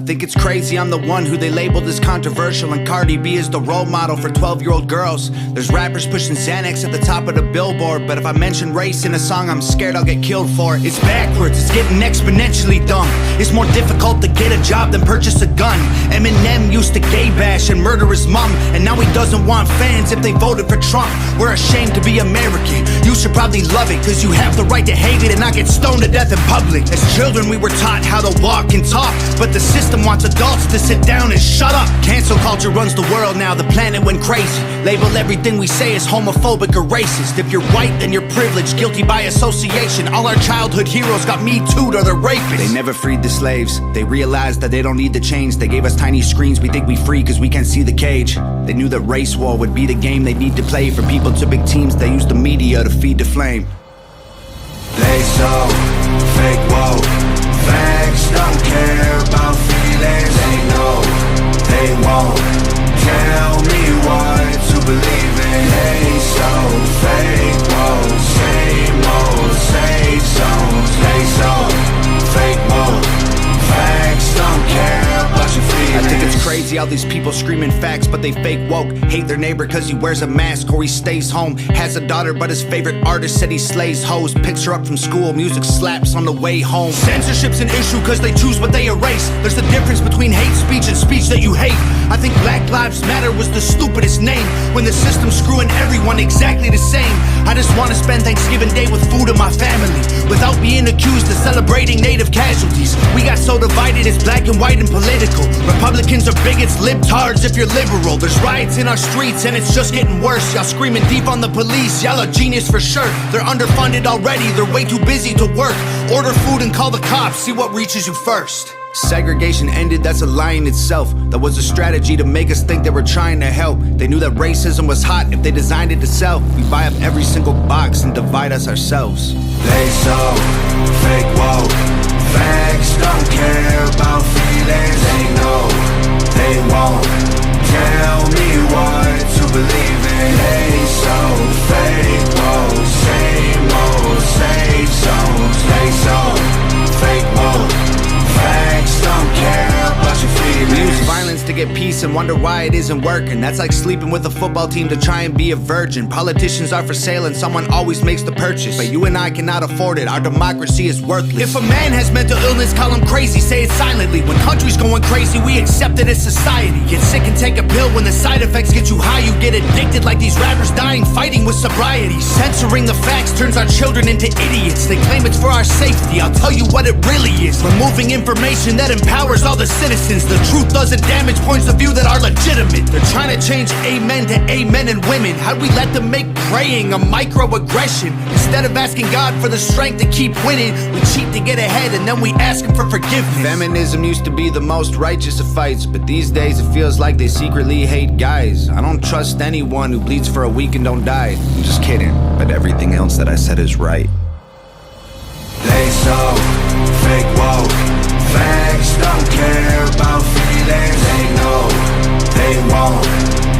think it's crazy I'm the one who they labeled as controversial, and Cardi B is the role model for 12-year-old girls. There's rappers pushing Xanax at the top of the billboard, but if I mention race in a song, I'm scared I'll get killed for it. It's backwards, it's getting exponentially dumb. It's more difficult to get a job than purchase a gun. Eminem used to gay bash and murder his mom, and now he doesn't want fans if they voted for Trump. We're ashamed to be American. You should probably love it, cause you have the right to hate it and not get stoned to death in public. As children we were taught how to walk and talk, but the system wants adults to sit down and shut up. Cancel culture runs the world now, the planet went crazy. Label everything we say as homophobic or racist. If you're white, then you're privileged, guilty by association. All our childhood heroes got Me Too'd or they're rapists. They never freed the slaves. They realized that they don't need to change. They gave us tiny screens, we think we free cause we can't see the cage. They knew that race war would be the game they need to play. For people to big teams, they use the media to feed the flame. They so fake woke. Facts don't care about feelings. They know they won't tell me what to believe in. They so fake woke. Same old safe zones. They so fake woke. Facts don't care about your feelings. I think it's crazy how these people screaming facts, but they fake woke. Hate their neighbor cause he wears a mask or he stays home. Has a daughter but his favorite artist said he slays hoes. Picks her up from school, music slaps on the way home. Censorship's an issue cause they choose what they erase. There's a difference between hate speech and speech that you hate. I think Black Lives Matter was the stupidest name, when the system's screwing everyone exactly the same. I just wanna spend Thanksgiving Day with food and my family, without being accused of celebrating native casualties. We got so divided it's black and white and political. Republicans are bigots, libtards if you're liberal. There's riots in our streets and it's just getting worse. Y'all screaming deep on the police, y'all are genius for sure. They're underfunded already, they're way too busy to work. Order food and call the cops, see what reaches you first. Segregation ended, that's a lie in itself. That was a strategy to make us think they were trying to help. They knew that racism was hot if they designed it to sell. We buy up every single box and divide us ourselves. They so fake woke. Facts don't care about feelings. They know they won't tell me what to believe in. They so fake woke. Same old safe zones. They so fake woke. Facts don't care about your feelings. We use violence to get peace and wonder why it isn't working. That's like sleeping with a football team to try and be a virgin. Politicians are for sale and someone always makes the purchase, but you and I cannot afford it, our democracy is worthless. If a man has mental illness, call him crazy, say it silently. When country's going crazy, we accept it as society. Get sick and take a pill, when the side effects get you high, you get addicted like these rappers dying fighting with sobriety. Censoring the facts turns our children into idiots. They claim it's for our safety, I'll tell you what it really is. Removing information that empowers all the citizens. The truth doesn't damage points of view that are legitimate. They're trying to change amen to amen and women. How'd we let them make praying a microaggression? Instead of asking God for the strength to keep winning, we cheat to get ahead and then we ask him for forgiveness. Feminism used to be the most righteous of fights, but these days it feels like they secretly hate guys. I don't trust anyone who bleeds for a week and don't die. I'm just kidding, but everything else that I said is right. They so fake woke. Facts don't care about feelings. They know they won't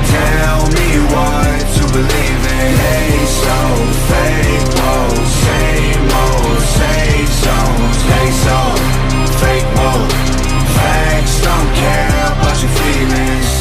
tell me what to believe in. They so fake woke. Same old safe zones. They so fake woke. Facts don't care about your feelings.